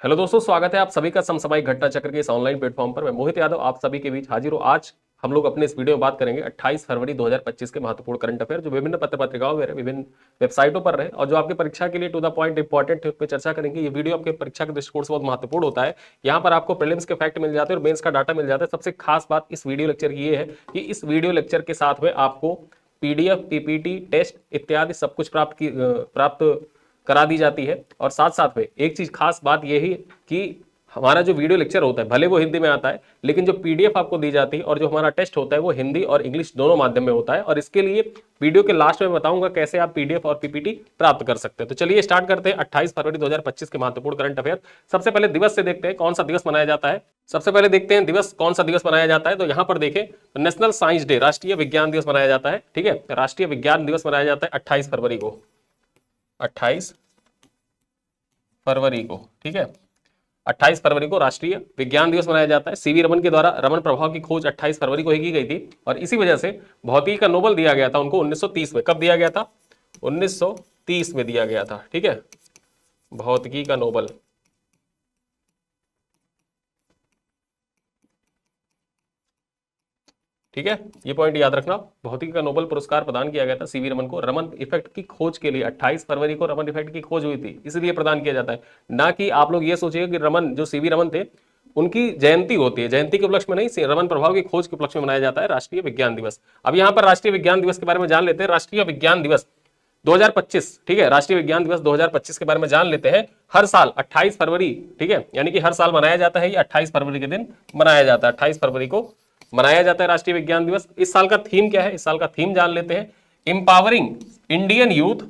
Hello दोस्तों, स्वागत है आप सभी का समसामयिक घटना चक्र के इस ऑनलाइन प्लेटफॉर्म पर। मैं मोहित यादव आप सभी के बीच हाजिर हूं। आज हम लोग अपने इस वीडियो में बात करेंगे 28 फरवरी 2025 के महत्वपूर्ण करंट अफेयर जो विभिन्न पत्र पत्रिकाओं में रहे, विभिन्न वेबसाइटों पर रहे और जो आपकी परीक्षा के लिए टू द पॉइंट इंपॉर्टेंट है, उस पर चर्चा करेंगे। ये वीडियो आपके परीक्षा के दृष्टिकोण से बहुत महत्वपूर्ण होता है। यहाँ पर आपको प्रीलिम्स के फैक्ट मिल जाते हैं और मेंस का डाटा मिल जाता है। सबसे खास बात इस वीडियो लेक्चर की ये है कि इस वीडियो लेक्चर के साथ में आपको पीडीएफ, पीपीटी, टेस्ट इत्यादि सब कुछ प्राप्त करा दी जाती है। और साथ साथ में एक चीज खास बात यही कि हमारा जो वीडियो लेक्चर होता है भले वो हिंदी में आता है, लेकिन जो पीडीएफ आपको दी जाती है और जो हमारा टेस्ट होता है वो हिंदी और इंग्लिश दोनों माध्यम में होता है। और इसके लिए वीडियो के लास्ट में बताऊंगा कैसे आप पीडीएफ और पीपीटी प्राप्त कर सकते हैं। तो चलिए स्टार्ट करते हैं 28 फरवरी 2025 के महत्वपूर्ण करंट अफेयर। सबसे पहले दिवस से देखते हैं कौन सा दिवस मनाया जाता है। सबसे पहले देखते हैं दिवस कौन सा दिवस मनाया जाता है। तो यहाँ पर देखें तो नेशनल साइंस डे, राष्ट्रीय विज्ञान दिवस मनाया जाता है। ठीक है, राष्ट्रीय विज्ञान दिवस मनाया जाता है 28 फरवरी को, 28 फरवरी को। ठीक है, 28 फरवरी को राष्ट्रीय विज्ञान दिवस मनाया जाता है। सीवी रमन के द्वारा रमन प्रभाव की खोज 28 फरवरी को ही की गई थी और इसी वजह से भौतिकी का नोबेल दिया गया था उनको 1930 में। कब दिया गया था? 1930 में दिया गया था। ठीक है, भौतिकी का नोबेल। ठीक है, ये पॉइंट याद रखना। भौतिकी का नोबेल पुरस्कार प्रदान किया गया था सीवी रमन को रमन इफेक्ट की खोज के लिए। 28 फरवरी को रमन इफेक्ट की खोज हुई थी, इसलिए प्रदान किया जाता है। ना कि आप लोग ये सोचिए कि रमन जो सीवी रमन थे उनकी जयंती होती है, जयंती के उपलक्ष्य में नहीं, रमन प्रभाव की खोज के उपलक्ष्य में मनाया जाता है राष्ट्रीय विज्ञान दिवस। अब यहाँ पर राष्ट्रीय विज्ञान दिवस के बारे में जान लेते हैं। राष्ट्रीय विज्ञान दिवस 2025, ठीक है, राष्ट्रीय विज्ञान दिवस 2025 के बारे में जान लेते हैं। हर साल 28 फरवरी, ठीक है, यानी कि हर साल मनाया जाता है। ये 28 फरवरी के दिन मनाया जाता है, 28 फरवरी को मनाया जाता है राष्ट्रीय विज्ञान दिवस। इस साल का थीम क्या है? इस साल का थीम जान लेते हैं। Empowering Indian youth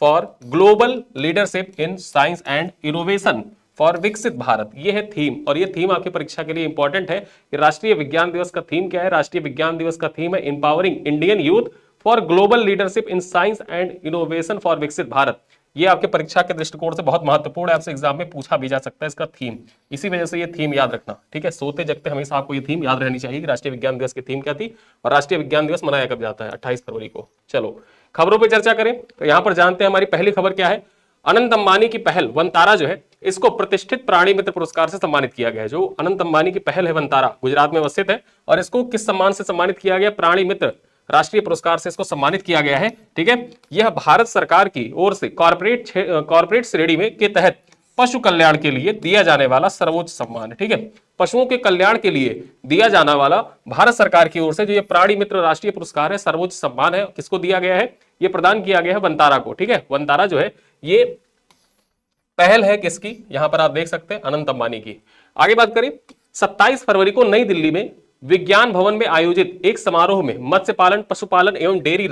for global leadership in science and innovation for विकसित भारत, ये है थीम। और ये थीम आपकी परीक्षा के लिए इंपॉर्टेंट है कि राष्ट्रीय विज्ञान दिवस का थीम क्या है। राष्ट्रीय विज्ञान दिवस का थीम है empowering Indian youth for global leadership in science and innovation for विकसित भारत। ये आपके परीक्षा के दृष्टिकोण से बहुत महत्वपूर्ण है, आपसे एग्जाम में पूछा भी जा सकता है इसका थीम। इसी वजह से ये थीम याद रखना। ठीक है, सोते जगते हमेशा आपको ये थीम याद रहनी चाहिए कि राष्ट्रीय विज्ञान दिवस की थीम क्या थी और राष्ट्रीय विज्ञान दिवस मनाया कब जाता है, 28 फरवरी को। चलो खबरों पर चर्चा करें तो यहां पर जानते हैं हमारी पहली खबर क्या है। अनंत अंबानी की पहल वनतारा जो है, इसको प्रतिष्ठित प्राणी मित्र पुरस्कार से सम्मानित किया गया है। जो अनंत अंबानी की पहल है वनतारा, गुजरात में अवस्थित है और इसको किस सम्मान से सम्मानित किया गया? प्राणी मित्र राष्ट्रीय पुरस्कार से इसको सम्मानित किया गया है। ठीक है, यह भारत सरकार की ओर से कॉर्पोरेट श्रेणी में के तहत पशु कल्याण के लिए दिया जाने वाला सर्वोच्च सम्मान है। ठीक है, पशुओं के कल्याण के लिए दिया जाने वाला भारत सरकार की ओर से जो ये प्राणी मित्र राष्ट्रीय पुरस्कार है, सर्वोच्च सम्मान है, किसको दिया गया है? ये प्रदान किया गया है वनतारा को। ठीक है, वनतारा जो है ये पहल है किसकी? यहां पर आप देख सकते हैं अनंत अंबानी की। आगे बात करें, 27 फरवरी को नई दिल्ली में विज्ञान भवन में आयोजित एक समारोह में मत्स्य पालन, पशुपालन एवं डेयरी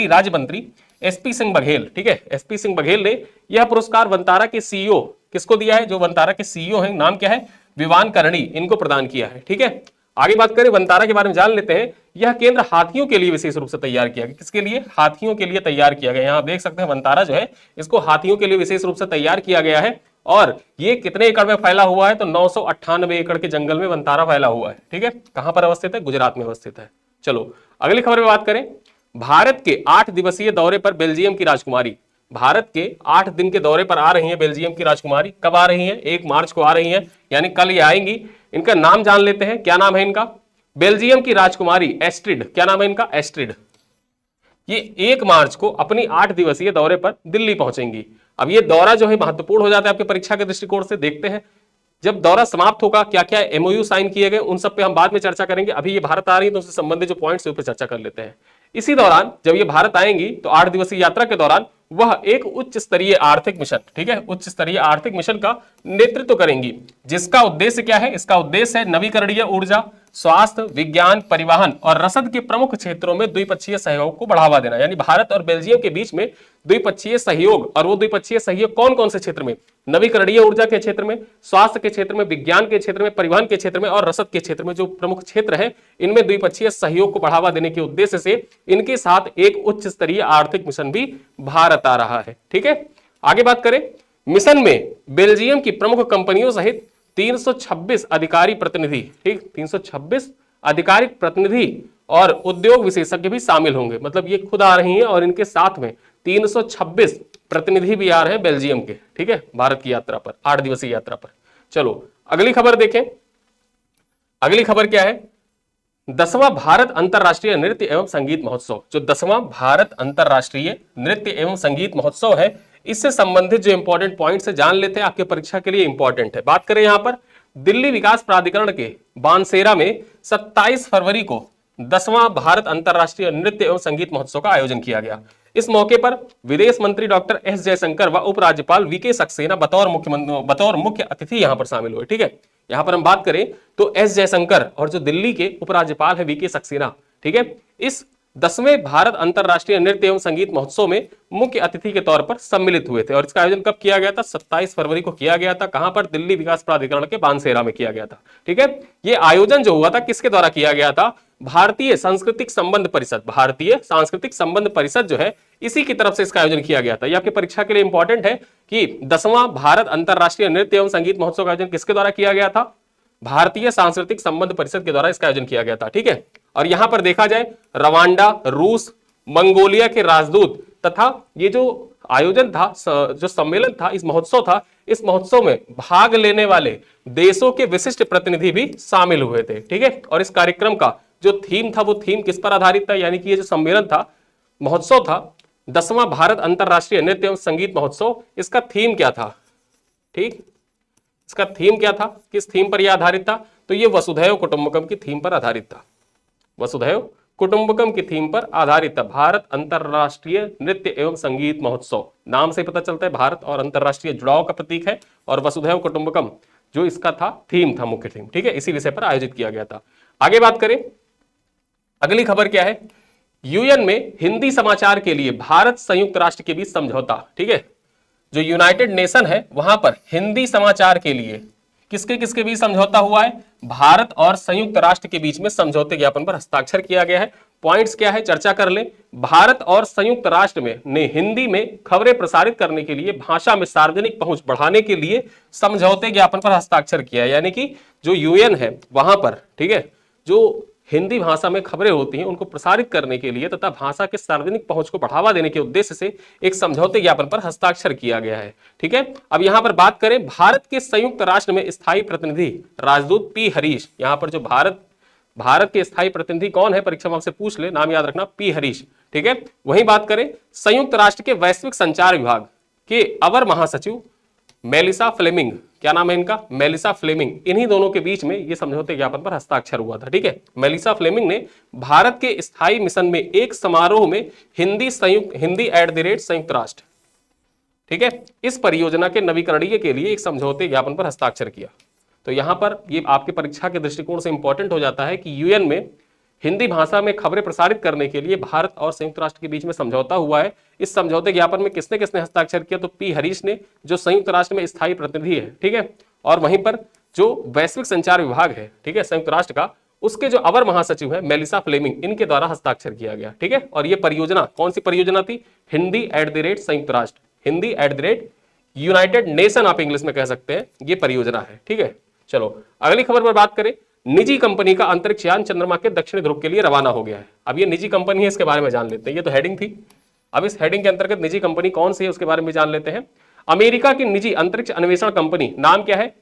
राज्य मंत्री एसपी सिंह बघेल, ठीक है, एसपी सिंह बघेल ने यह पुरस्कार वनतारा के सीईओ किसको दिया है? जो वनतारा के सीईओ हैं, नाम क्या है? विवान करणी, इनको प्रदान किया है। ठीक है, आगे बात करें वनतारा के बारे में जान लेते हैं। यह केंद्र हाथियों के लिए विशेष रूप से तैयार किया गया। किसके लिए? हाथियों के लिए तैयार किया गया। यहां आप देख सकते हैं वनतारा जो है इसको हाथियों के लिए विशेष रूप से तैयार किया गया है। और ये कितने एकड़ में फैला हुआ है? तो 998 एकड़ के जंगल में वनतारा फैला हुआ है। ठीक है, कहां पर अवस्थित है? गुजरात में अवस्थित है। चलो अगली खबर में बात करें। भारत के 8 दिवसीय दौरे पर बेल्जियम की राजकुमारी, भारत के 8 दिन के दौरे पर आ रही हैं बेल्जियम की राजकुमारी। कब आ रही हैं? 1 मार्च को आ रही हैं, यानी कल ये आएंगी। इनका नाम जान लेते हैं, क्या नाम है इनका? बेल्जियम की राजकुमारी एस्ट्रिड। क्या नाम है इनका? एस्ट्रिड। ये 1 मार्च को अपनी 8 दिवसीय दौरे पर दिल्ली पहुंचेंगी। अब ये दौरा जो है महत्वपूर्ण हो जाता है आपके परीक्षा के दृष्टिकोण से। देखते हैं जब दौरा समाप्त होगा क्या क्या एमओयू साइन किए गए, उन सब पे हम बाद में चर्चा करेंगे। अभी ये भारत आ रही है तो उससे संबंधित जो पॉइंट्स है उस पर चर्चा कर लेते हैं। इसी दौरान जब ये भारत आएंगी तो 8 दिवसीय यात्रा के दौरान वह एक उच्च स्तरीय आर्थिक मिशन, ठीक है, उच्च स्तरीय आर्थिक मिशन का नेतृत्व करेंगी, जिसका उद्देश्य क्या है? इसका उद्देश्य है नवीकरणीय ऊर्जा, स्वास्थ्य, विज्ञान, परिवहन और रसद के प्रमुख क्षेत्रों में द्विपक्षीय सहयोग को बढ़ावा देना। यानी भारत और बेल्जियम के बीच में द्विपक्षीय सहयोग, और वो द्विपक्षीय सहयोग कौन कौन से क्षेत्र में? नवीकरणीय ऊर्जा के क्षेत्र में, स्वास्थ्य के क्षेत्र में, विज्ञान के क्षेत्र में, परिवहन के क्षेत्र में और रसद के क्षेत्र में, जो प्रमुख क्षेत्र है इनमें द्विपक्षीय सहयोग को बढ़ावा देने के उद्देश्य से इनके साथ एक उच्च स्तरीय आर्थिक मिशन भी भारत आ रहा है। ठीक है, आगे बात करें। मिशन में बेल्जियम की प्रमुख कंपनियों सहित 326 अधिकारी प्रतिनिधि, ठीक, 326 अधिकारिक प्रतिनिधि और उद्योग विशेषज्ञ भी शामिल होंगे। मतलब ये खुद आ रही हैं और इनके साथ में 326 प्रतिनिधि भी आ रहे हैं बेल्जियम के, ठीक है, भारत की यात्रा पर, 8 दिवसीय यात्रा पर। चलो अगली खबर देखें। अगली खबर क्या है? 10वां भारत अंतरराष्ट्रीय नृत्य एवं संगीत महोत्सव। जो 10वां भारत अंतरराष्ट्रीय नृत्य एवं संगीत महोत्सव है, इससे संबंधित जो इंपॉर्टेंट पॉइंट्स है जान लेते हैं, आपके परीक्षा के लिए इंपॉर्टेंट है। बात करें यहां पर दिल्ली विकास प्राधिकरण के बानसेरा में 27 फरवरी को 10वां भारत अंतरराष्ट्रीय नृत्य एवं संगीत महोत्सव का आयोजन किया गया। इस मौके पर विदेश मंत्री डॉक्टर एस जयशंकर व उपराज्यपाल वीके सक्सेना बतौर मुख्य अतिथि यहां पर शामिल हुए। ठीक है, यहां पर हम बात करें तो एस जयशंकर और जो दिल्ली के उपराज्यपाल है वीके सक्सेना, ठीक है, इस 10वें भारत अंतरराष्ट्रीय नृत्य एवं संगीत महोत्सव में मुख्य अतिथि के तौर पर सम्मिलित हुए थे। और इसका आयोजन कब किया गया था? 27 फरवरी को किया गया था। कहां पर? दिल्ली विकास प्राधिकरण के बानसेरा में किया गया था। ठीक है, यह आयोजन जो हुआ था किसके द्वारा किया गया था? भारतीय सांस्कृतिक संबंध परिषद, भारतीय सांस्कृतिक संबंध परिषद जो है इसी की तरफ से इसका आयोजन किया गया था। यह आपके परीक्षा के लिए इंपॉर्टेंट है कि 10वां भारत अंतरराष्ट्रीय नृत्य एवं संगीत महोत्सव का आयोजन किसके द्वारा किया गया था? भारतीय सांस्कृतिक संबंध परिषद के द्वारा इसका आयोजन किया गया था। ठीक है, और यहां पर देखा जाए रवांडा, रूस, मंगोलिया के राजदूत तथा ये जो आयोजन था, जो सम्मेलन था, इस महोत्सव था, इस महोत्सव में भाग लेने वाले देशों के विशिष्ट प्रतिनिधि भी शामिल हुए थे। ठीक है, और इस कार्यक्रम का जो थीम था वो थीम किस पर आधारित था? यानी कि ये जो सम्मेलन था, महोत्सव था, 10वां भारत अंतरराष्ट्रीय नृत्य एवं संगीत महोत्सव, इसका थीम क्या था? ठीक, इसका थीम क्या था? किस थीम पर यह आधारित था? तो ये वसुधैव कुटुंबकम की थीम पर आधारित था। वसुधैव कुटुंबकम की थीम पर आधारित था भारत अंतरराष्ट्रीय नृत्य एवं संगीत महोत्सव। नाम से पता चलता है भारत और अंतरराष्ट्रीय जुड़ाव का प्रतीक है, और वसुधैव कुटुंबकम जो इसका था थीम था, मुख्य थीम। ठीक है, इसी विषय पर आयोजित किया गया था। आगे बात करें, अगली खबर क्या है? यूएन में हिंदी समाचार के लिए भारत संयुक्त राष्ट्र के बीच समझौता। ठीक है, जो यूनाइटेड नेशन है वहां पर हिंदी समाचार के लिए किसके किसके बीच समझौता हुआ है? भारत और संयुक्त राष्ट्र के बीच में समझौते ज्ञापन पर हस्ताक्षर किया गया है। पॉइंट्स क्या है, चर्चा कर ले। भारत और संयुक्त राष्ट्र में ने हिंदी में खबरें प्रसारित करने के लिए भाषा में सार्वजनिक पहुंच बढ़ाने के लिए समझौते ज्ञापन पर हस्ताक्षर किया है। यानी कि जो यूएन है वहां पर, ठीक है, जो हिंदी भाषा में खबरें होती हैं उनको प्रसारित करने के लिए तथा भाषा के सार्वजनिक पहुंच को बढ़ावा देने के उद्देश्य से एक समझौते ज्ञापन पर हस्ताक्षर किया गया है। ठीक है, अब यहां पर बात करें भारत के संयुक्त राष्ट्र में स्थायी प्रतिनिधि राजदूत पी हरीश। यहां पर जो भारत के स्थायी प्रतिनिधि कौन है, परीक्षा में आपसे पूछ ले, नाम याद रखना, पी हरीश। ठीक है, वहीं बात करें संयुक्त राष्ट्र के वैश्विक संचार विभाग के अवर महासचिव मेलिसा फ्लेमिंग, क्या नाम है इनका? Melissa Fleming. इन्हीं दोनों के बीच में ये समझौते ज्ञापन पर हस्ताक्षर हुआ था। ठीक है, मेलिसा फ्लेमिंग ने भारत के स्थायी मिशन में एक समारोह में हिंदी संयुक्त राष्ट्र, ठीक है, इस परियोजना के नवीकरणीय के लिए एक समझौते ज्ञापन पर हस्ताक्षर किया। तो यहां पर ये आपके परीक्षा के दृष्टिकोण से इंपॉर्टेंट हो जाता है कि यूएन में हिंदी भाषा में खबरें प्रसारित करने के लिए भारत और संयुक्त राष्ट्र के बीच में समझौता हुआ है। इस समझौते ज्ञापन में किसने किसने हस्ताक्षर किया? तो पी हरीश ने, जो संयुक्त राष्ट्र में स्थायी प्रतिनिधि है। ठीक है, और वहीं पर जो वैश्विक संचार विभाग है, ठीक है, संयुक्त राष्ट्र का, उसके जो अवर महासचिव है मेलिसा फ्लेमिंग, इनके द्वारा हस्ताक्षर किया गया। ठीक है, और यह परियोजना कौन सी परियोजना थी? हिंदी संयुक्त राष्ट्र, हिंदी यूनाइटेड नेशन आप इंग्लिश में कह सकते हैं, ये परियोजना है। ठीक है, चलो अगली खबर पर बात करें। निजी कंपनी का अंतरिक्ष यान चंद्रमा के दक्षिणी ध्रुव के लिए रवाना हो गया है। अब ये निजी कंपनी है, इसके बारे में जान लेते हैं। ये तो हेडिंग थी, अब इस हेडिंग के अंतर्गत निजी कंपनी कौन सी है उसके बारे में जान लेते हैं। अमेरिका की निजी अंतरिक्ष अन्वेषण कंपनी, नाम क्या है?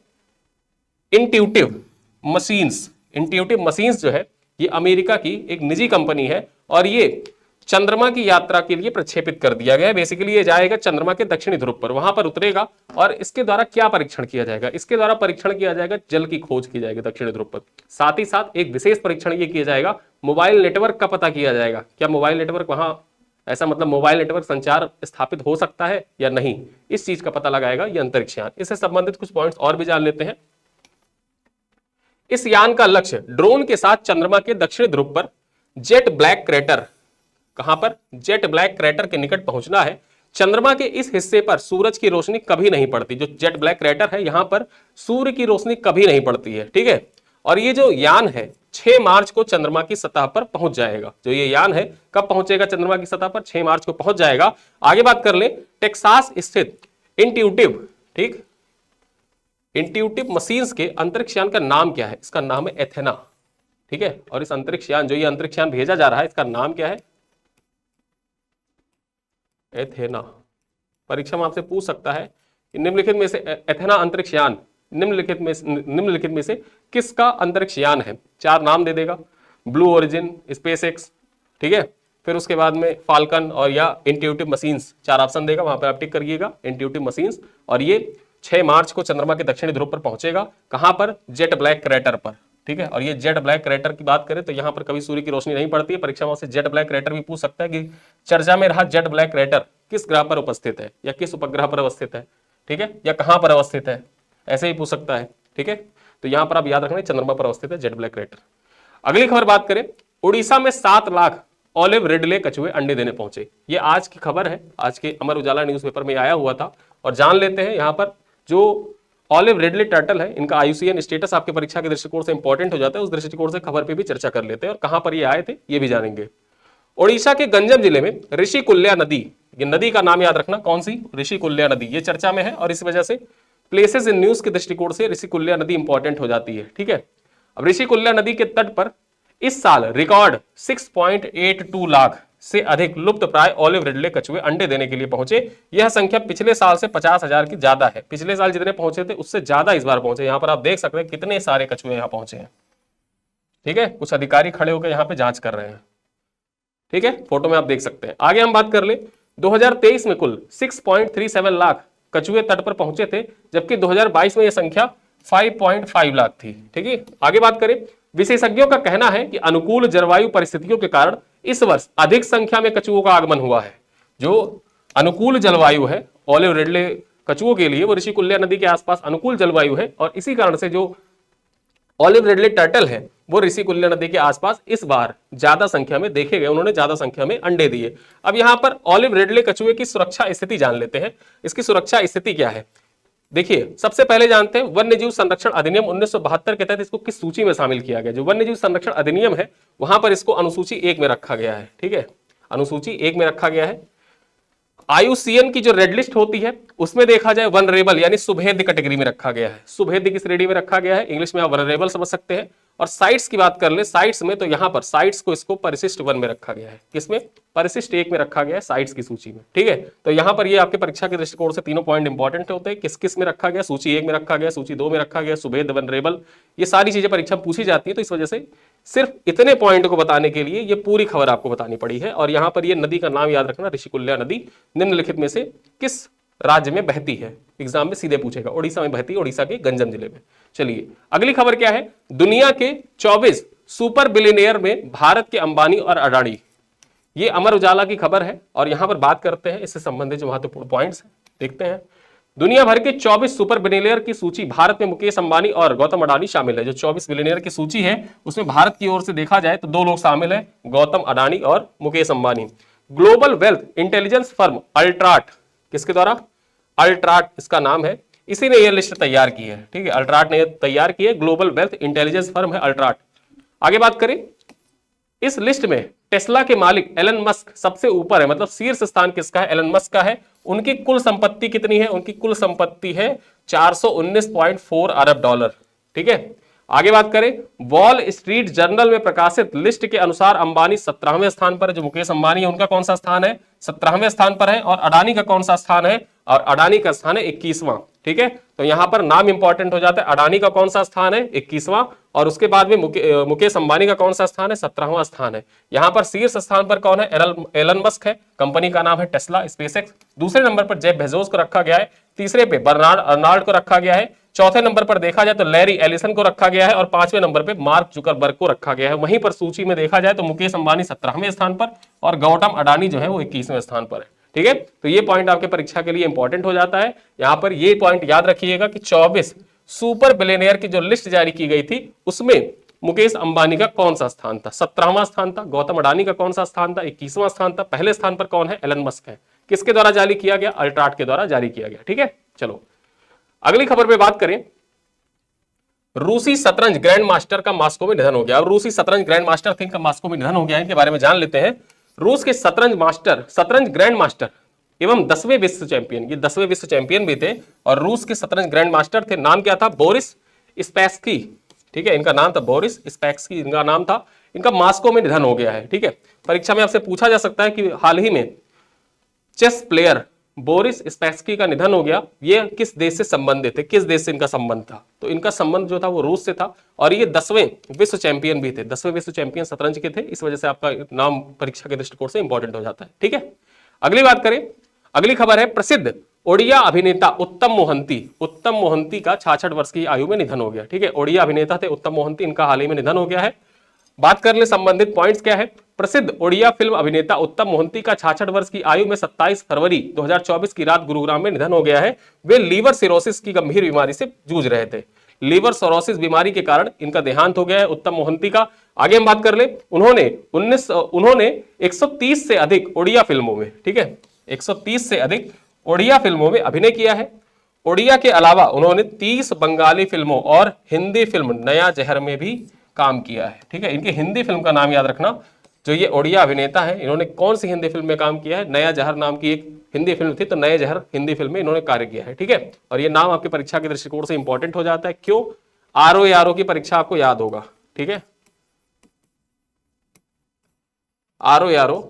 Intuitive machines. इंट्यूटिव मशीन्स जो है ये अमेरिका की एक निजी कंपनी है, और ये चंद्रमा की यात्रा के लिए प्रक्षेपित कर दिया गया है। बेसिकली ये जाएगा चंद्रमा के दक्षिणी ध्रुव पर, वहां पर उतरेगा, और इसके द्वारा क्या परीक्षण किया जाएगा? इसके द्वारा परीक्षण किया जाएगा, जल की खोज की जाएगी दक्षिणी ध्रुव पर। साथ ही साथ एक विशेष परीक्षण ये किया जाएगा, मोबाइल नेटवर्क का पता किया जाएगा। क्या मोबाइल नेटवर्क वहां, ऐसा मतलब मोबाइल नेटवर्क संचार स्थापित हो सकता है या नहीं, इस चीज का पता लगाएगा ये अंतरिक्ष यान। इससे संबंधित कुछ पॉइंट्स और भी जान लेते हैं। इस यान का लक्ष्य ड्रोन के साथ चंद्रमा के दक्षिणी ध्रुव पर जेट ब्लैक क्रेटर, कहां पर? जेट ब्लैक क्रेटर के निकट पहुंचना है। चंद्रमा के इस हिस्से पर सूरज की रोशनी कभी नहीं पड़ती। जो जेट ब्लैक क्रेटर है यहां पर सूर्य की रोशनी कभी नहीं पड़ती है। ठीक है, और ये जो यान है 6 मार्च को चंद्रमा की सतह पर पहुंच जाएगा। जो ये यान है कब पहुंचेगा चंद्रमा की सतह पर? 6 मार्च को पहुंच जाएगा। आगे बात कर ले, टेक्सास स्थित इंट्यूटिव, ठीक, इंट्यूटिव मशीन्स के अंतरिक्ष यान का नाम क्या है? इसका नाम है एथेना। ठीक है, और इस अंतरिक्ष यान, जो ये अंतरिक्ष यान भेजा जा रहा है, इसका नाम क्या है? एथेना। परीक्षा में आपसे पूछ सकता है कि निम्नलिखित में से एथेना अंतरिक्ष यान निम्नलिखित में से किसका अंतरिक्ष यान है? 4 नाम दे देगा, ब्लू ओरिजिन, स्पेस एक्स, ठीक है, फिर उसके बाद में फाल्कन और या इंट्यूटिव मशीन्स, 4 ऑप्शन देगा, वहां पर आप टिक करिएगा इंट्यूटिव मशीन्स। और ये 6 मार्च को चंद्रमा के दक्षिणी ध्रुव पर पहुंचेगा, कहां पर? जेट ब्लैक क्रेटर पर, ठीक है। और ये जेट ब्लैक क्रेटर की बात करें तो यहां पर कभी सूर्य की रोशनी नहीं पड़ती है, परीक्षा में से जेट ब्लैक क्रेटर भी पूछ सकता है कि चर्चा में रहा जेट ब्लैक क्रेटर किस ग्रह पर उपस्थित है या किस उपग्रह पर अवस्थित है, ठीक है, या कहां पर अवस्थित है, ऐसे ही पूछ सकता है, ठीक है। तो यहां पर आप याद रखना चंद्रमा पर अवस्थित है जेट ब्लैक क्रेटर। अगली खबर बात करें, उड़ीसा में 7 लाख ऑलिव रिडले कछुए अंडे देने पहुंचे। ये आज की खबर है, आज के अमर उजाला न्यूज़पेपर में आया हुआ था। और जान लेते हैं यहां पर जो ऑलिव रिडले टर्टल है, इनका आईयूसीएन स्टेटस आपके परीक्षा के दृष्टिकोण से इंपॉर्टेंट हो जाता है, उस दृष्टिकोण से खबर पे भी चर्चा कर लेते हैं और कहां पर ये आए थे ये भी जानेंगे। ओडिशा के गंजम जिले में ऋषिकुल्या नदी, ये नदी का नाम याद रखना, कौन सी? ऋषिकुल्या नदी, ये चर्चा में है और इस वजह से प्लेसेस इन न्यूज के दृष्टिकोण से ऋषिकुल्या नदी इंपॉर्टेंट हो जाती है, ठीक है। अब ऋषिकुल्या नदी के तट पर इस साल रिकॉर्ड 6.82 लाख से अधिक लुप्त प्राय ऑलिव रिडले कछुए अंडे देने के लिए पहुंचे। यह संख्या पिछले साल से 50,000 की ज्यादा है। पिछले साल जितने पहुंचे थे उससे ज्यादा इस बार पहुंचे। यहां पर आप देख सकते हैं कितने सारे कछुए यहां पहुंचे हैं, ठीक है। कुछ अधिकारी खड़े होकर यहां पे जांच कर रहे हैं, ठीक है, फोटो में आप देख सकते हैं। आगे हम बात कर ले, 2023 में कुल 6.37 लाख कछुए तट पर पहुंचे थे, जबकि 2022 में यह संख्या 5.5 लाख थी, ठीक है। आगे बात करें, विशेषज्ञों का कहना है कि अनुकूल जलवायु परिस्थितियों के कारण इस वर्ष अधिक संख्या में कछुओं का आगमन हुआ है। जो अनुकूल जलवायु है ऑलिव रिडले कछुओं के लिए, वो ऋषिकुल्या नदी के आसपास अनुकूल जलवायु है और इसी कारण से जो ऑलिव रिडले टर्टल है वो ऋषिकुल्या नदी के आसपास इस बार ज्यादा संख्या में देखे गए, उन्होंने ज्यादा संख्या में अंडे दिए। अब यहां पर ऑलिव रिडले कछुए की सुरक्षा स्थिति जान लेते हैं। इसकी सुरक्षा स्थिति क्या है? देखिए, सबसे पहले जानते हैं वन्यजीव संरक्षण अधिनियम 1972 के तहत इसको किस सूची में शामिल किया गया। जो वन्यजीव संरक्षण अधिनियम है वहां पर इसको अनुसूची 1 में रखा गया है, ठीक है, अनुसूची 1 में रखा गया है। आईयूसीएन की जो रेड लिस्ट होती है उसमें देखा जाए वनरेबल यानी सुभेद्य कैटेगरी में रखा गया है। सुभेद्य की श्रेणी में रखा गया है, इंग्लिश में आप वनरेबल समझ सकते हैं। और साइट्स की बात कर ले, साइट्स में तो यहां पर साइट्स को इसको परिशिष्ट 1 में रखा गया है। किसमें? परिशिष्ट 1 में रखा गया है, साइट्स की सूची में, ठीक है। तो यहां पर ये आपके परीक्षा के दृष्टिकोण से तीनों पॉइंट इंपॉर्टेंट होते हैं। किस किस में रखा गया? सूची 1 में रखा गया, सूची 2 में रखा गया, सुभेद्य, वनरेबल, ये सारी चीजें परीक्षा में पूछी जाती है। तो इस वजह से सिर्फ इतने पॉइंट को बताने के लिए ये पूरी खबर आपको बतानी पड़ी है। और यहां पर ये नदी का नाम याद रखना, ऋषिकुल्या नदी निम्नलिखित में से किस राज्य में बहती है? एग्जाम में सीधे पूछेगा। ओडिशा में बहती है, ओडिशा के गंजम जिले में। चलिए अगली खबर क्या है, दुनिया के 24 सुपर बिलियनियर में भारत के अंबानी और अडानी, ये अमर उजाला की खबर है। और यहां पर बात करते हैं इससे संबंधित जो महत्वपूर्ण पॉइंट्स हैं, देखते हैं। दुनिया भर के 24 सुपर बिलियनियर की सूची, भारत में मुकेश अंबानी और गौतम अडानी शामिल है। जो 24 बिलियनियर की सूची है उसमें भारत की ओर से देखा जाए तो 2 लोग शामिल है, गौतम अडानी और Mukesh Ambani. Global wealth intelligence firm Altrata, किसके द्वारा? अल्ट्राट इसका नाम है, इसी ने यह लिस्ट तैयार की है, ठीक है, अल्ट्राट ने तैयार की है। ग्लोबल वेल्थ इंटेलिजेंस फर्म है अल्ट्राट। आगे बात करें, इस लिस्ट में टेस्ला के मालिक एलन मस्क सबसे ऊपर है, मतलब शीर्ष स्थान किसका है? एलन मस्क का है। उनकी कुल संपत्ति कितनी है? उनकी कुल संपत्ति है 419.4 अरब डॉलर, ठीक है। आगे बात करें, वॉल स्ट्रीट जर्नल में प्रकाशित लिस्ट के अनुसार अंबानी 17वें स्थान पर है। जो मुकेश अंबानी है उनका कौन सा स्थान है? 17वें स्थान पर है। और अडानी का कौन सा स्थान है? और अडानी का स्थान है 21वां, ठीक है। तो यहां पर नाम इंपॉर्टेंट हो जाता है। अडानी का कौन सा स्थान है? 21वां। और उसके बाद में मुकेश अंबानी का कौन सा स्थान है? 17वां स्थान है। यहां पर शीर्ष स्थान पर कौन है? एलन मस्क है, कंपनी का नाम है टेस्ला स्पेसएक्स। दूसरे नंबर पर जेफ बेजोस को रखा गया है। तीसरे पे बर्नार्ड अर्नाल्ड को रखा गया है। चौथे नंबर पर देखा जाए तो लैरी एलिसन को रखा गया है। और 5वें नंबर पे मार्क जुकरबर्ग को रखा गया है। वहीं पर सूची में देखा जाए तो मुकेश अंबानी 17वें स्थान पर और गौतम अडानी जो है वो 21वें स्थान पर है, ठीक है। तो ये पॉइंट आपके परीक्षा के लिए इंपॉर्टेंट हो जाता है। यहां पर ये पॉइंट याद रखिएगा कि 24 सुपर बिलियनियर की जो लिस्ट जारी की गई थी उसमें मुकेश अंबानी का कौन सा स्थान था? 17वां स्थान था। गौतम अडानी का कौन सा स्थान था? 21वां स्थान था। पहले स्थान पर कौन है? एलन मस्क है। किसके द्वारा जारी किया गया? अल्ट्राट के द्वारा जारी किया गया, ठीक है। चलो अगली खबर पे बात करें, रूसी शतरंज ग्रैंड मास्टर का मॉस्को में निधन हो गया। रूसी शतरंज ग्रैंड मास्टर थे, इनका मॉस्को में निधन हो गया, इनके बारे में जान लेते हैं। रूस के शतरंज ग्रैंड मास्टर एवं 10वें विश्व चैंपियन, ये 10वें विश्व चैंपियन भी थे और रूस के शतरंज ग्रैंड मास्टर थे। नाम क्या था? बोरिस स्पैस्की, ठीक है, इनका नाम था बोरिस स्पैस्की, इनका नाम था। इनका मॉस्को में निधन हो गया है, ठीक है। परीक्षा में आपसे पूछा जा सकता है कि हाल ही में चेस प्लेयर बोरिस स्पैस्की का निधन हो गया। ये किस देश से संबंधित थे, किस देश से इनका संबंध था? तो इनका संबंध जो था वो रूस से था और ये 10वें विश्व चैंपियन भी थे, 10वें विश्व चैंपियन शतरंज के थे। इस वजह से आपका नाम परीक्षा के दृष्टिकोण से इंपॉर्टेंट हो जाता है। ठीक है, अगली बात करें, अगली खबर है प्रसिद्ध ओडिया अभिनेता उत्तम मोहंती। उत्तम मोहंती का 66 वर्ष की आयु में निधन हो गया। ठीक है, ओडिया अभिनेता थे उत्तम मोहंती, इनका हाल ही में निधन हो गया है। बात कर ले संबंधित पॉइंट्स क्या है। प्रसिद्ध ओडिया फिल्म अभिनेता उत्तम मोहंती का 66 वर्ष की आयु में 27 फरवरी 2024 की रात गुरुग्राम में निधन हो गया है। वे लीवर सिरोसिस की गंभीर बीमारी से जूझ रहे थे। लीवर सिरोसिस बीमारी के कारण इनका देहांत हो गया है उत्तम मोहंती का। आगे हम बात कर ले, उन्होंने 130 से अधिक ओडिया फिल्मों में, ठीक है, 130 से अधिक ओडिया फिल्मों में अभिनय किया है। ओडिया के अलावा उन्होंने 30 बंगाली फिल्मों और हिंदी फिल्म नया जहर में भी काम किया है। ठीक है, इनकी हिंदी फिल्म का नाम याद रखना। जो ये ओडिया अभिनेता है, इन्होंने कौन सी हिंदी फिल्म में काम किया है? नया जहर नाम की एक हिंदी फिल्म थी, तो नया जहर हिंदी फिल्म में इन्होंने कार्य किया है। ठीक है, और ये नाम आपकी परीक्षा के दृष्टिकोण से इंपॉर्टेंट हो जाता है। क्यों? आरओ की परीक्षा आपको याद होगा। ठीक है, आरओ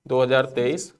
2023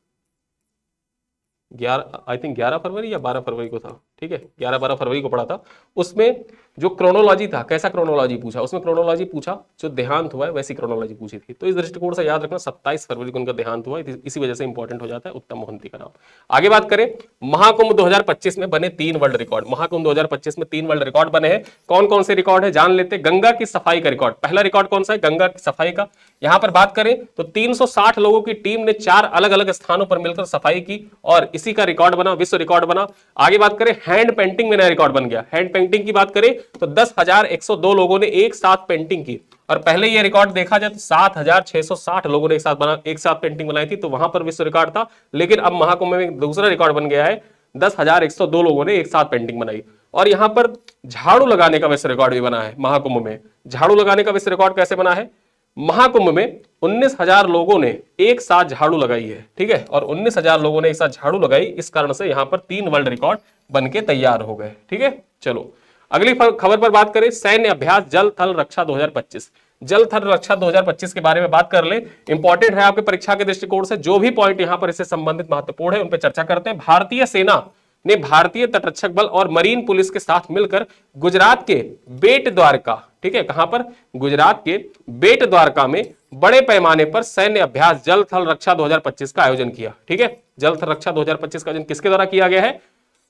11 फरवरी या 12 फरवरी को था। ठीक है, 11-12 फरवरी को पढ़ा था। उसमें जो क्रोनोलॉजी था, कैसा क्रोनोलॉजी पूछा? उसमें क्रोनोलॉजी पूछा जो देहांत हुआ है वैसी क्रोनोलॉजी पूछी थी। तो इस दृष्टिकोण से याद रखना 27 फरवरी को उनका देहांत हुआ, इसी वजह से इंपॉर्टेंट हो जाता है उत्तम मोहंती का नाम। आगे बात करें, महाकुंभ 2025 में बने 3 वर्ल्ड रिकॉर्ड। महाकुंभ 2025 में 3 वर्ल्ड रिकॉर्ड बने हैं। कौन कौन से रिकॉर्ड है जान लेते। गंगा की सफाई का रिकॉर्ड, पहला रिकॉर्ड कौन सा है? गंगा की सफाई का। यहां पर बात करें तो 360 लोगों की टीम ने 4 अलग अलग स्थानों पर मिलकर सफाई की और इसी का रिकॉर्ड बना, विश्व रिकॉर्ड बना। आगे बात करें, हैंड पेंटिंग में नया रिकॉर्ड बन गया। हैंड पेंटिंग की बात करें तो 10,102 लोगों ने एक साथ पेंटिंग की और पहले ये रिकॉर्ड देखा जाए तो 7,660 लोगों ने एक साथ पेंटिंग बनाई थी, तो वहां पर विश्व रिकॉर्ड था। लेकिन अब महाकुंभ में दूसरा रिकॉर्ड बन गया है, 10,102 लोगों ने एक साथ पेंटिंग बनाई। और यहां पर झाड़ू लगाने का विश्व रिकॉर्ड भी बना है। महाकुंभ में झाड़ू लगाने का विश्व रिकॉर्ड कैसे बना है? महाकुंभ में 19,000 लोगों ने एक साथ झाड़ू लगाई है। ठीक है, और 19,000 लोगों ने एक साथ झाड़ू लगाई, इस कारण से यहां पर 3 वर्ल्ड रिकॉर्ड बनके तैयार हो गए। ठीक है, चलो अगली खबर पर बात करें, सैन्य अभ्यास जल थल रक्षा 2025। जल थल रक्षा 2025 के बारे में बात कर ले, इंपॉर्टेंट है आपके परीक्षा के दृष्टिकोण से। जो भी पॉइंट यहां पर इससे संबंधित महत्वपूर्ण है उन पर चर्चा करते हैं। भारतीय सेना ने भारतीय तटरक्षक बल और मरीन पुलिस के साथ मिलकर गुजरात के बेट द्वारका, ठीक है, कहां पर? गुजरात के बेट द्वारका में बड़े पैमाने पर सैन्य अभ्यास जल थल रक्षा 2025 का आयोजन किया। ठीक है, जल थल रक्षा 2025 का आयोजन किसके द्वारा किया गया है?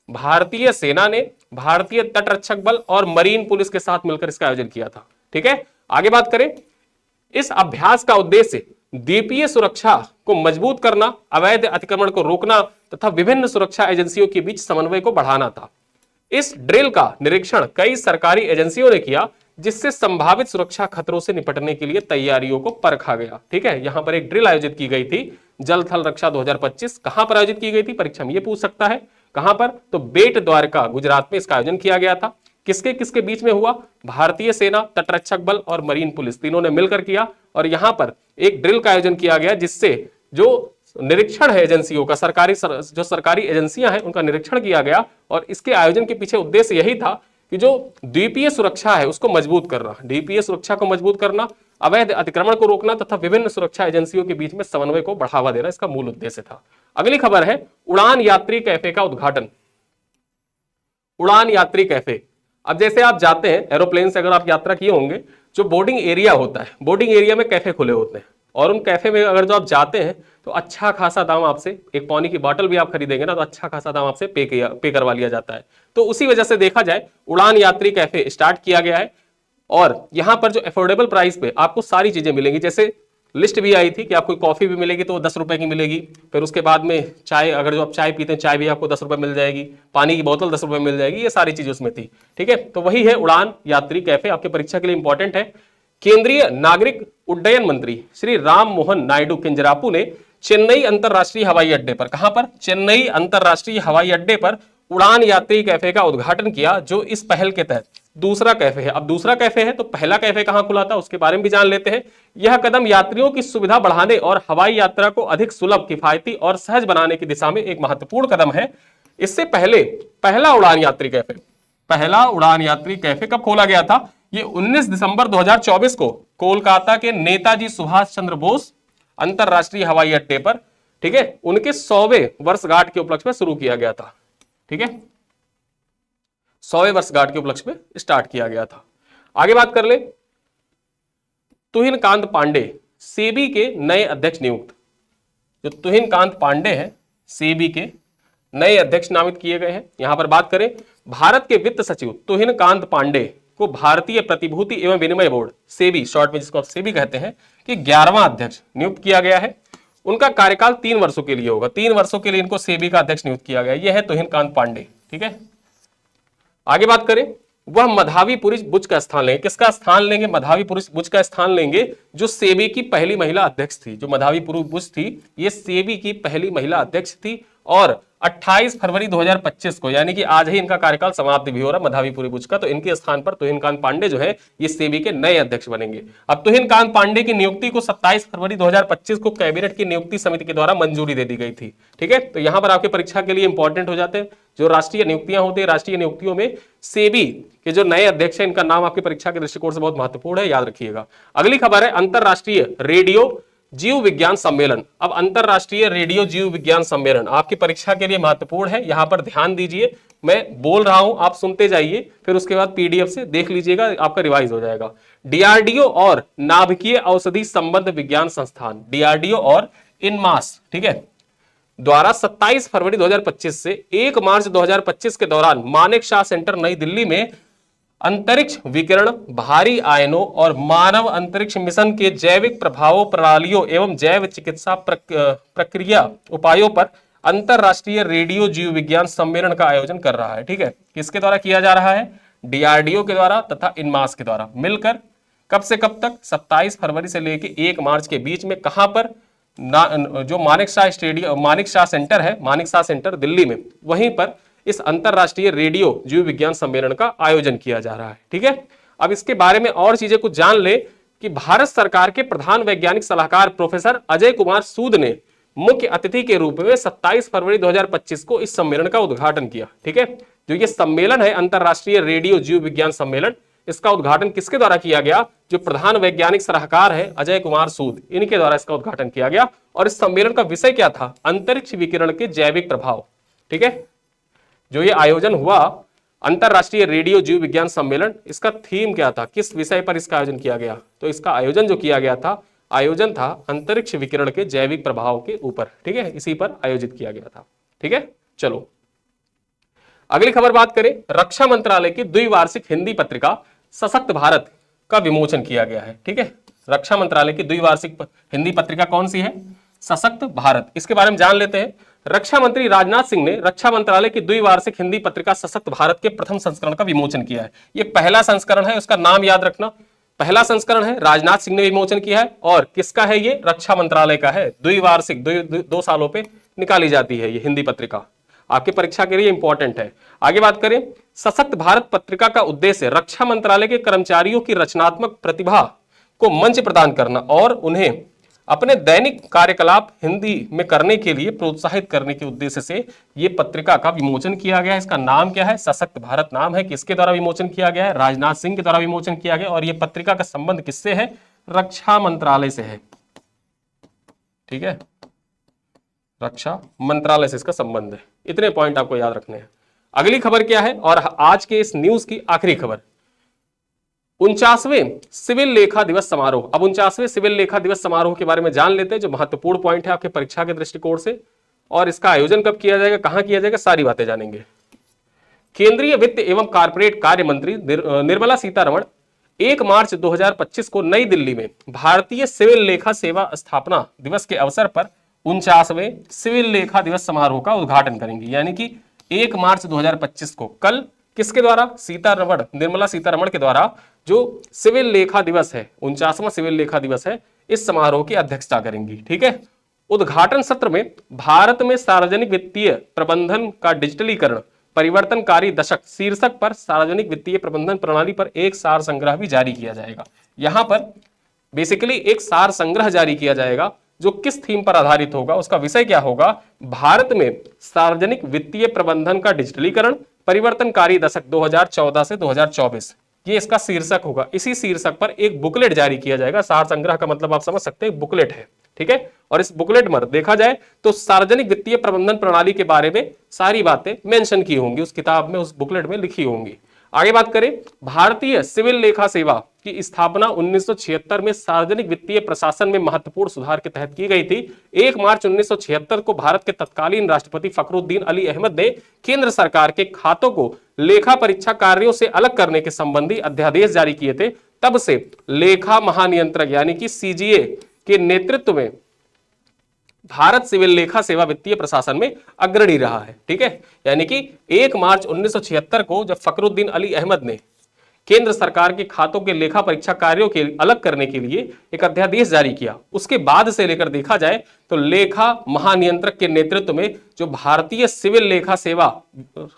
भारतीय सेना ने भारतीय तटरक्षक बल और मरीन पुलिस के साथ मिलकर इसका आयोजन किया था। ठीक है, आगे बात करें, इस अभ्यास का उद्देश्य द्वीपीय सुरक्षा को मजबूत करना, अवैध अतिक्रमण को रोकना तथा विभिन्न सुरक्षा एजेंसियों के बीच समन्वय को बढ़ाना था। इस ड्रिल का निरीक्षण कई सरकारी एजेंसियों ने किया, जिससे संभावित सुरक्षा खतरों से निपटने के लिए तैयारियों को परखा गया। ठीक है, यहां पर एक ड्रिल आयोजित की गई थी, जल थल रक्षा 2025। कहां पर आयोजित की गई थी? परीक्षा में यह पूछ सकता है, कहां पर? तो बेट द्वारका, गुजरात में इसका आयोजन किया गया था। किसके किसके बीच में हुआ? भारतीय सेना, तटरक्षक बल और मरीन पुलिस, तीनों ने मिलकर किया और यहां पर एक ड्रिल का आयोजन किया गया, जिससे जो निरीक्षण है एजेंसियों का, जो सरकारी एजेंसियां हैं उनका निरीक्षण किया गया। और इसके आयोजन के पीछे उद्देश्य यही था कि जो द्वीपीय सुरक्षा है उसको मजबूत करना, द्वीपीय सुरक्षा को मजबूत करना, अवैध अतिक्रमण को रोकना तथा विभिन्न सुरक्षा एजेंसियों के बीच में समन्वय को बढ़ावा देना, इसका मूल उद्देश्य था। अगली खबर है, उड़ान यात्री कैफे का उद्घाटन। उड़ान यात्री कैफे, अब जैसे आप जाते हैं एरोप्लेन से, अगर आप यात्रा किए होंगे, जो बोर्डिंग एरिया होता है, बोर्डिंग एरिया में कैफे खुले होते हैं और उन कैफे में अगर जो आप जाते हैं तो अच्छा खासा दाम आपसे, एक पानी की बोतल भी आप खरीदेंगे ना तो अच्छा खासा दाम आपसे पे करवा लिया जाता है। तो उसी वजह से देखा जाए उड़ान यात्री कैफे स्टार्ट किया गया है और यहां पर जो अफोर्डेबल प्राइस पे आपको सारी चीजें मिलेंगी। जैसे लिस्ट भी आई थी कि आपको कॉफी भी मिलेगी तो वो 10 रुपए की मिलेगी, फिर उसके बाद में चाय, अगर जो आप चाय पीते हैं चाय भी आपको 10 रुपए मिल जाएगी, पानी की बोतल 10 रुपए मिल जाएगी, ये सारी चीजें उसमें थी। ठीक है, तो वही है उड़ान यात्री कैफे, आपके परीक्षा के लिए इंपॉर्टेंट है। केंद्रीय नागरिक उड्डयन मंत्री श्री राम मोहन नायडू किंजरापू ने चेन्नई अंतरराष्ट्रीय हवाई अड्डे पर, कहां पर? चेन्नई अंतरराष्ट्रीय हवाई अड्डे पर उड़ान यात्री कैफे का उद्घाटन किया, जो इस पहल के तहत दूसरा कैफे है। अब दूसरा कैफे है तो पहला कैफे कहां खुला था उसके बारे में भी जान लेते हैं। यह कदम यात्रियों की सुविधा बढ़ाने और हवाई यात्रा को अधिक सुलभ, किफायती और सहज बनाने की दिशा में एक महत्वपूर्ण कदम है। इससे पहले पहला उड़ान यात्री कैफे कब खोला गया था? ये 19 दिसंबर 2024 को कोलकाता के नेताजी सुभाष चंद्र बोस अंतरराष्ट्रीय हवाई अड्डे पर ठीक है, उनके 100वें वर्षगांठ के उपलक्ष्य में शुरू किया गया था। ठीक है, 100वें वर्षगांठ के उपलक्ष्य में स्टार्ट किया गया था। आगे बात कर ले, तुहिनकांत पांडे सेबी के नए अध्यक्ष नियुक्त। जो तुहिनकांत पांडे हैं सेबी के नए अध्यक्ष नामित किए गए हैं। यहां पर बात करें, भारत के वित्त सचिव तुहिनकांत पांडे को भारतीय प्रतिभूति एवं विनिमय बोर्ड सेबी, शॉर्ट में जिसको आप सेबी कहते हैं, कि 11वां अध्यक्ष नियुक्त किया गया है। उनका कार्यकाल 3 वर्षों के लिए होगा। 3 वर्षों के लिए इनको सेबी का अध्यक्ष नियुक्त किया गया। यह है तुहिनकांत पांडे। ठीक है, आगे बात करें, वह मधावी पुरुष बुच का स्थान लेंगे। किसका स्थान लेंगे? मधावी पुरुष बुच का स्थान लेंगे, जो सेबी की पहली महिला अध्यक्ष थी। जो मधावी पुरुष बुच थी, ये सेबी की पहली महिला अध्यक्ष थी और 28 फरवरी 2025 को, यानी कि आज ही इनका कार्यकाल समाप्त भी हो रहा मधावी पुरी बुच का। तो इनके स्थान पर तुहिनकांत पांडे जो है ये सेबी के नए अध्यक्ष बनेंगे। अब तुहिनकांत पांडे की नियुक्ति को 27 फरवरी 2025 को कैबिनेट की नियुक्ति समिति के द्वारा मंजूरी दे दी गई थी। ठीक है, तो यहां पर आपके परीक्षा के लिए इंपॉर्टेंट हो जाते हैं जो राष्ट्रीय नियुक्तियां होती है। राष्ट्रीय नियुक्तियों में सेबी के जो नए अध्यक्ष है, इनका नाम आपकी परीक्षा के दृष्टिकोण से बहुत महत्वपूर्ण है, याद रखिएगा। अगली खबर है, अंतरराष्ट्रीय रेडियो जीव विज्ञान सम्मेलन। अब अंतरराष्ट्रीय रेडियो जीव विज्ञान सम्मेलन आपकी परीक्षा के लिए महत्वपूर्ण है। यहां पर ध्यान दीजिए, मैं बोल रहा हूं, आप सुनते जाइए, फिर उसके बाद पीडीएफ से देख लीजिएगा, आपका रिवाइज हो जाएगा। डीआरडीओ और नाभिकीय औषधि संबंध विज्ञान संस्थान, डीआरडीओ और इनमास, ठीक है, द्वारा 27 फरवरी 2025 से 1 मार्च 2025 के दौरान मानेकशॉ सेंटर नई दिल्ली में अंतरिक्ष विकिरण, भारी आयनों और मानव अंतरिक्ष मिशन के जैविक प्रभावों, प्रणालियों एवं जैव चिकित्सा प्रक्रिया उपायों पर अंतरराष्ट्रीय रेडियो जीव विज्ञान सम्मेलन का आयोजन कर रहा है। ठीक है, किसके द्वारा किया जा रहा है? डीआरडीओ के द्वारा तथा इनमास के द्वारा मिलकर। कब से कब तक? 27 फरवरी से लेकर 1 मार्च के बीच में। कहां पर? जो मानेकशॉ स्टेडियम, मानेकशॉ सेंटर है, मानेकशॉ सेंटर दिल्ली में, वहीं पर इस अंतरराष्ट्रीय रेडियो जीव विज्ञान सम्मेलन का आयोजन किया जा रहा है। ठीक है, अब इसके बारे में और चीजें कुछ जान ले कि भारत सरकार के प्रधान वैज्ञानिक सलाहकार प्रोफेसर अजय कुमार सूद ने मुख्य अतिथि के रूप में 27 फरवरी 2025 को इस सम्मेलन का उद्घाटन किया। ठीक है, जो ये सम्मेलन है अंतरराष्ट्रीय रेडियो जीव विज्ञान सम्मेलन, इसका उद्घाटन किसके द्वारा किया गया? जो प्रधान वैज्ञानिक सलाहकार है अजय कुमार सूद, इनके द्वारा इसका उद्घाटन किया गया। और इस सम्मेलन का विषय क्या था? अंतरिक्ष विकिरण के जैविक प्रभाव। ठीक है, जो ये आयोजन हुआ अंतरराष्ट्रीय रेडियो जीव विज्ञान सम्मेलन, इसका थीम क्या था? किस विषय पर इसका आयोजन किया गया? तो इसका आयोजन जो किया गया था, आयोजन था अंतरिक्ष विकिरण के जैविक प्रभाव के ऊपर। ठीक है, इसी पर आयोजित किया गया था। ठीक है, चलो अगली खबर बात करें, रक्षा मंत्रालय की द्विवार्षिक हिंदी पत्रिका सशक्त भारत का विमोचन किया गया है। ठीक है, रक्षा मंत्रालय की द्विवार्षिक हिंदी पत्रिका कौन सी है? सशक्त भारत। इसके बारे में जान लेते हैं। रक्षा मंत्री राजनाथ सिंह ने रक्षा मंत्रालय की द्विवार्षिक हिंदी पत्रिका सशक्त भारत के प्रथम संस्करण का विमोचन किया है। ये पहला संस्करण है, उसका नाम याद रखना। पहला संस्करण है, राजनाथ सिंह ने विमोचन किया है। और किसका है? ये रक्षा मंत्रालय का है। द्विवार्षिक, 2 सालों पे निकाली जाती है ये हिंदी पत्रिका, आपके परीक्षा के लिए इंपॉर्टेंट है। आगे बात करें, सशक्त भारत पत्रिका का उद्देश्य रक्षा मंत्रालय के कर्मचारियों की रचनात्मक प्रतिभा को मंच प्रदान करना और उन्हें अपने दैनिक कार्यकलाप हिंदी में करने के लिए प्रोत्साहित करने के उद्देश्य से ये पत्रिका का विमोचन किया गया है। इसका नाम क्या है? सशक्त भारत नाम है। किसके द्वारा विमोचन किया गया है? राजनाथ सिंह के द्वारा विमोचन किया गया। और ये पत्रिका का संबंध किससे है? रक्षा मंत्रालय से है। ठीक है, रक्षा मंत्रालय से इसका संबंध है। इतने पॉइंट आपको याद रखने हैं। अगली खबर क्या है और आज के इस न्यूज की आखिरी खबर, 49वें सिविल लेखा दिवस समारोह। अब 49वें सिविल लेखा दिवस समारोह के बारे में जान लेते हैं, जो महत्वपूर्ण पॉइंट है आपके परीक्षा के दृष्टिकोण से। और इसका आयोजन कब किया जाएगा, कहां किया जाएगा, सारी बातें जानेंगे। केंद्रीय वित्त एवं कॉर्पोरेट कार्य मंत्री निर्मला सीतारमण 1 मार्च 2025 को नई दिल्ली में भारतीय सिविल लेखा सेवा स्थापना दिवस के अवसर पर 49वें सिविल लेखा दिवस समारोह का उद्घाटन करेंगी। यानी कि 1 मार्च 2025 को कल किसके द्वारा? सीतारमण, निर्मला सीतारमण के द्वारा जो सिविल लेखा दिवस है, 49वां सिविल लेखा दिवस है, इस समारोह की अध्यक्षता करेंगी। ठीक है, उद्घाटन सत्र में भारत में सार्वजनिक वित्तीय प्रबंधन का डिजिटलीकरण परिवर्तनकारी दशक शीर्षक पर सार्वजनिक वित्तीय प्रबंधन प्रणाली पर एक सार संग्रह भी जारी किया जाएगा। यहां पर बेसिकली एक सार संग्रह जारी किया जाएगा जो किस थीम पर आधारित होगा, उसका विषय क्या होगा? भारत में सार्वजनिक वित्तीय प्रबंधन का डिजिटलीकरण परिवर्तनकारी दशक 2014 से 2024, ये इसका शीर्षक होगा। इसी शीर्षक पर एक बुकलेट जारी किया जाएगा। सार संग्रह का मतलब आप समझ सकते हैं, बुकलेट है। ठीक है। और इस बुकलेट में देखा जाए तो सार्वजनिक वित्तीय प्रबंधन प्रणाली के बारे में सारी बातें मेंशन की होंगी, उस किताब में, उस बुकलेट में लिखी होंगी। आगे बात करें, भारतीय सिविल लेखा सेवा की स्थापना 1976 में सार्वजनिक वित्तीय प्रशासन में महत्वपूर्ण सुधार के तहत की गई थी। 1 मार्च 1976 को भारत के तत्कालीन राष्ट्रपति फखरुद्दीन अली अहमद ने केंद्र सरकार के खातों को लेखा परीक्षा कार्यों से अलग करने के संबंधी अध्यादेश जारी किए थे। तब से लेखा महानियंत्रक यानी कि सीजीए के नेतृत्व में भारत सिविल लेखा सेवा वित्तीय प्रशासन में अग्रणी रहा है, ठीक है। यानी कि 1 मार्च 1976 को जब फखरुद्दीन अली अहमद ने केंद्र सरकार के खातों के लेखा परीक्षा कार्यों के अलग करने के लिए एक अध्यादेश जारी किया, उसके बाद से लेकर देखा जाए तो लेखा महानियंत्रक के नेतृत्व में जो भारतीय सिविल लेखा सेवा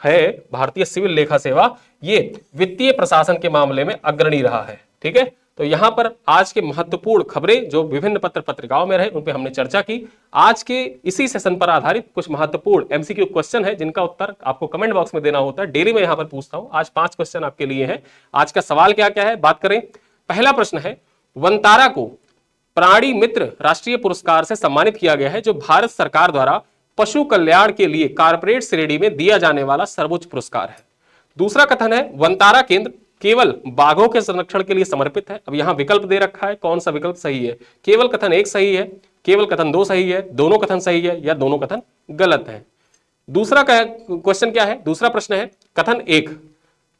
है, भारतीय सिविल लेखा सेवा, ये वित्तीय प्रशासन के मामले में अग्रणी रहा है, ठीक है। तो यहां पर आज के महत्वपूर्ण खबरें जो विभिन्न पत्र पत्रिकाओं में रहे उन पे हमने चर्चा की। आज के इसी सेशन पर आधारित कुछ महत्वपूर्ण एमसीक्यू क्वेश्चन है जिनका उत्तर आपको कमेंट बॉक्स में देना होता है, डेली मैं यहां पर पूछता हूं। आज 5 क्वेश्चन आपके लिए हैं। आज का सवाल क्या क्या है, बात करें। पहला प्रश्न है, वनतारा को प्राणी मित्र राष्ट्रीय पुरस्कार से सम्मानित किया गया है, जो भारत सरकार द्वारा पशु कल्याण के लिए कारपोरेट श्रेणी में दिया जाने वाला सर्वोच्च पुरस्कार है। दूसरा कथन है, वनतारा केंद्र केवल बाघों के संरक्षण के लिए समर्पित है। अब यहां विकल्प दे रखा है, कौन सा विकल्प सही है। केवल कथन 1 सही है, केवल कथन 2 सही है, दोनों कथन सही है, या दोनों कथन गलत है। दूसरा क्वेश्चन क्या है, दूसरा प्रश्न है, कथन 1,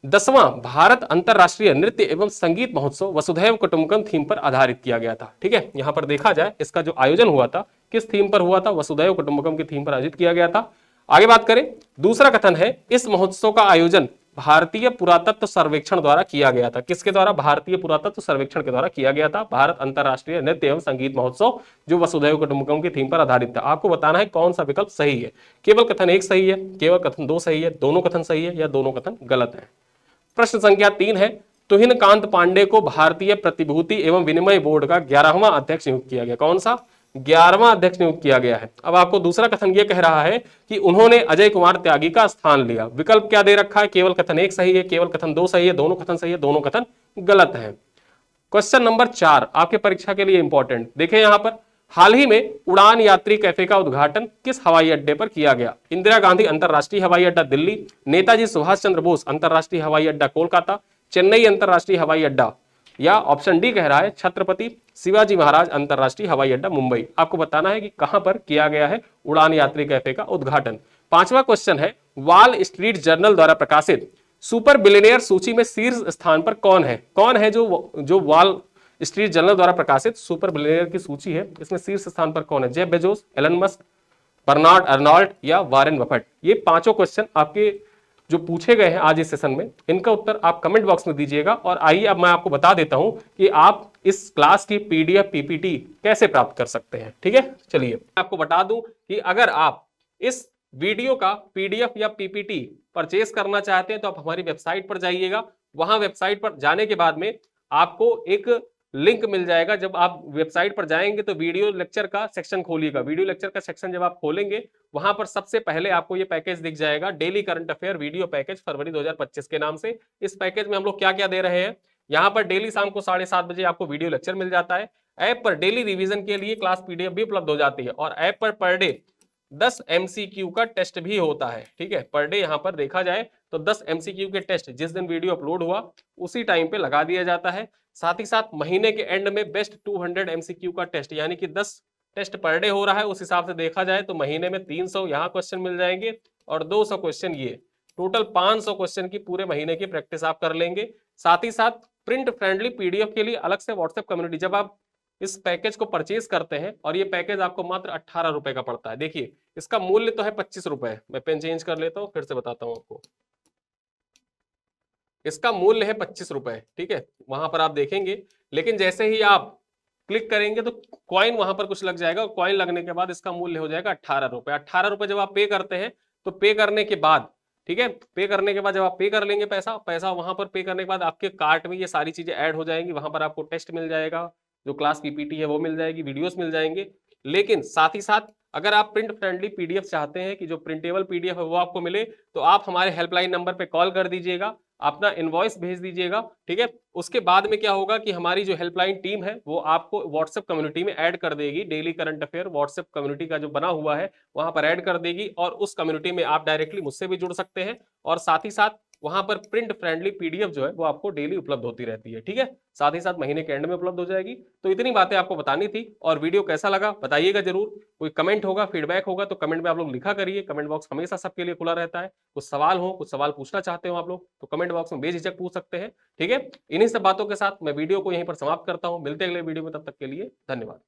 10वां भारत अंतरराष्ट्रीय नृत्य एवं संगीत महोत्सव वसुधैव कुटुंबकम थीम पर आधारित किया गया था, ठीक है। यहां पर देखा जाए इसका जो आयोजन हुआ था किस थीम पर हुआ था, वसुधैव कुटुंबकम की थीम पर आयोजित किया गया था। आगे बात करें, दूसरा कथन है, इस महोत्सव का आयोजन भारतीय पुरातत्व सर्वेक्षण द्वारा किया गया था। किसके द्वारा, भारतीय पुरातत्व सर्वेक्षण के द्वारा किया गया था भारत अंतरराष्ट्रीय नृत्य एवं संगीत महोत्सव, जो वसुधैव कुटुंबकम की थीम पर आधारित था। आपको बताना है कौन सा विकल्प सही है। केवल कथन 1 सही है, केवल कथन 2 सही है, दोनों कथन सही है, या दोनों कथन गलत है। प्रश्न संख्या 3 है, तुहिन कांत पांडे को भारतीय प्रतिभूति एवं विनिमय बोर्ड का 11वां अध्यक्ष नियुक्त किया गया। कौन सा, 11वां अध्यक्ष नियुक्त किया गया है। अब आपको दूसरा कथन यह कह रहा है कि उन्होंने अजय कुमार त्यागी का स्थान लिया। विकल्प क्या दे रखा है, केवल कथन 1 सही है, केवल कथन 2 सही है, दोनों कथन सही है, दोनों कथन गलत है। क्वेश्चन नंबर 4 आपके परीक्षा के लिए इंपॉर्टेंट, देखें यहां पर, हाल ही में उड़ान यात्री कैफे का उद्घाटन किस हवाई अड्डे पर किया गया। इंदिरा गांधी अंतरराष्ट्रीय हवाई अड्डा दिल्ली, नेताजी सुभाष चंद्र बोस अंतरराष्ट्रीय हवाई अड्डा कोलकाता, चेन्नई अंतरराष्ट्रीय हवाई अड्डा, या ऑप्शन डी कह रहा है छत्रपति शिवाजी महाराज अंतरराष्ट्रीय हवाई अड्डा मुंबई। आपको बताना है कि कहां पर किया गया है उड़ान यात्री कैफे का उद्घाटन। 5वां क्वेश्चन है, वॉल स्ट्रीट जर्नल द्वारा प्रकाशित सुपर बिलियनियर सूची में शीर्ष स्थान पर कौन है। कौन है जो वॉल स्ट्रीट जर्नल द्वारा प्रकाशित सुपर बिलियनियर की सूची है, इसमें शीर्ष स्थान पर कौन है। Jeff Bezos, Elon Musk, Bernard Arnault, या वारेन बफेट। ये पांचों क्वेश्चन आपके जो पूछे गए हैं आज इस सेशन में, इनका उत्तर आप कमेंट बॉक्स में दीजिएगा। और आइए अब मैं आपको बता देता हूं कि आप इस क्लास की पीडीएफ पीपीटी कैसे प्राप्त कर सकते हैं, ठीक है। चलिए आपको बता दूं कि अगर आप इस वीडियो का पीडीएफ या पीपीटी परचेस करना चाहते हैं तो आप हमारी वेबसाइट पर जाइएगा। वहां वेबसाइट पर जाने के बाद में आपको एक लिंक मिल जाएगा। जब आप वेबसाइट पर जाएंगे तो वीडियो लेक्चर का सेक्शन खोलिएगा। वीडियो लेक्चर का सेक्शन जब आप खोलेंगे वहां पर सबसे पहले आपको ये पैकेज दिख जाएगा, daily current affair video package फरवरी 2025 के नाम से। इस पैकेज में हम लोग क्या क्या दे रहे हैं, यहाँ पर डेली शाम को 7:30 बजे आपको वीडियो लेक्चर मिल जाता है। ऐप पर डेली रिवीजन के लिए क्लास पीडीएफ भी उपलब्ध हो जाती है, और ऐप पर डे 10 MCQ का टेस्ट भी होता है, ठीक है। पर डे यहाँ पर देखा जाए तो 10 MCQ के टेस्ट जिस दिन वीडियो अपलोड हुआ उसी टाइम पे लगा दिया जाता है। साथ ही साथ महीने के एंड में बेस्ट 200 MCQ का टेस्ट, यानी कि 10 टेस्ट पर डे हो रहा है, उस हिसाब से देखा जाए तो महीने में 300 यहाँ क्वेश्चन मिल जाएंगे और 200 क्वेश्चन ये, टोटल 500 क्वेश्चन की पूरे महीने की प्रैक्टिस आप कर लेंगे। साथ ही साथ प्रिंट फ्रेंडली पीडीएफ के लिए अलग से व्हाट्सएप कम्युनिटी, जब आप इस पैकेज को परचेज करते हैं, और ये पैकेज आपको मात्र 18 रुपए का पड़ता है। देखिए इसका मूल्य तो है 25 रुपए, मैं पेन चेंज कर लेता हूं फिर से बताता हूं आपको। इसका मूल्य है 25 रुपए, ठीक है, वहां पर आप देखेंगे। लेकिन जैसे ही आप क्लिक करेंगे तो कॉइन वहां पर कुछ लग जाएगा, और कॉइन लगने के बाद इसका मूल्य हो जाएगा 18 रुपए। 18 रुपए जब आप पे करते हैं तो पे करने के बाद, ठीक है, पे करने के बाद जब आप पे कर लेंगे पैसा वहां पर पे करने के बाद आपके कार्ट में ये सारी चीजें ऐड हो जाएंगी। वहां पर आपको टेस्ट मिल जाएगा, जो क्लास पीपीटी है वो मिल जाएगी, वीडियोस मिल जाएंगे। लेकिन साथ ही साथ अगर आप प्रिंट फ्रेंडली पीडीएफ चाहते हैं कि जो प्रिंटेबल पीडीएफ है वो आपको मिले, तो आप हमारे हेल्पलाइन नंबर पे कॉल कर दीजिएगा। अपना इनवॉइस भेज दीजिएगा, ठीक है। उसके बाद में क्या होगा कि हमारी जो हेल्पलाइन टीम है वो आपको व्हाट्सएप कम्युनिटी में ऐड कर देगी। Daily current affair WhatsApp community का जो बना हुआ है वहां पर ऐड कर देगी, और उस कम्युनिटी में आप डायरेक्टली मुझसे भी जुड़ सकते हैं, और साथ ही साथ वहां पर प्रिंट फ्रेंडली पीडीएफ जो है वो आपको डेली उपलब्ध होती रहती है, ठीक है। साथ ही साथ महीने के एंड में उपलब्ध हो जाएगी। तो इतनी बातें आपको बतानी थी, और वीडियो कैसा लगा बताइएगा जरूर। कोई कमेंट होगा, फीडबैक होगा तो कमेंट में आप लोग लिखा करिए। कमेंट बॉक्स हमेशा सबके लिए खुला रहता है। कुछ सवाल हो, कुछ सवाल पूछना चाहते हो आप लोग तो कमेंट बॉक्स में बेझिझक पूछ सकते हैं, ठीक है। इन्हीं सब बातों के साथ मैं वीडियो को यहीं पर समाप्त करता हूं। मिलते हैं अगले वीडियो में, तब तक के लिए धन्यवाद।